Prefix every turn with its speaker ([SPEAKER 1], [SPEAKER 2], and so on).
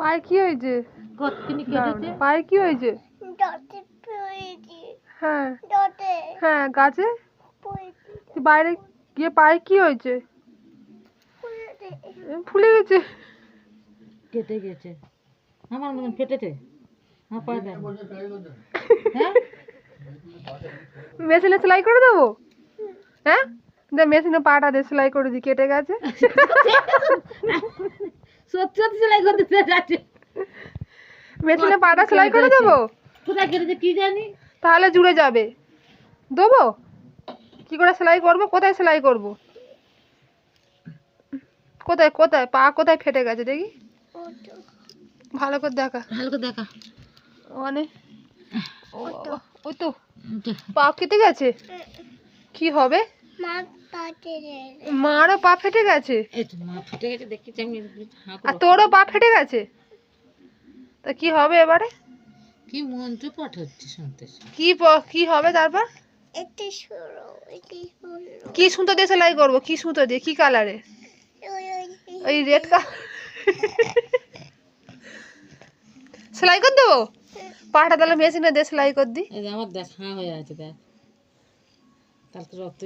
[SPEAKER 1] পায়ে কি হয়েছে? পায়ে কি হয়েছে? হ্যাঁ হ্যাঁ গাছে বাইরে গিয়ে পায়ে কি হয়েছে? ফুলে গেছে।
[SPEAKER 2] কেটে গেছে আমার মতন ফেটেছে আমার পায়ে হ্যাঁ
[SPEAKER 1] মেশিনে সেলাই করে দেবো? হ্যাঁ মেশিনে পাটা দিয়ে সেলাই করে দিই, কেটে গেছে।
[SPEAKER 2] সত্যি সত্যি সেলাই করতে যাচ্ছে
[SPEAKER 1] মেশিনে পাটা সেলাই করে দেবো?
[SPEAKER 2] কোথায় কেটেছে কি জানি।
[SPEAKER 1] তাহলে জুড়ে যাবে। দেবো? কি করে সেলাই করবো? কোথায় সেলাই করবো? কোথায় কোথায় পা কোথায় ফেটে গেছে দেখি, ভালো করে দেখা।
[SPEAKER 2] ভালো করে দেখা
[SPEAKER 1] মানে ওই তো পা কেটে গেছে। কি হবে? মারও পা ফেটে গেছে।
[SPEAKER 2] মা ফেটে গেছে দেখেছি আমি।
[SPEAKER 1] আর তোরও পা ফেটে গেছে, তা কি হবে এবারে?
[SPEAKER 2] কি মন্ত্র পাঠ হচ্ছে শুনতে।
[SPEAKER 1] কি হবে তারপর? কি সুতো দিয়ে সেলাই করবো? কি সুতো দিয়ে? কি কালারে? ওই রেড কালার সেলাই করে দেবো? পাটা তাহলে মেশিনে দিয়ে সেলাই করে দিই।
[SPEAKER 2] আমার দেখা হয়ে আছে দেখ, তাহলে তো রক্ত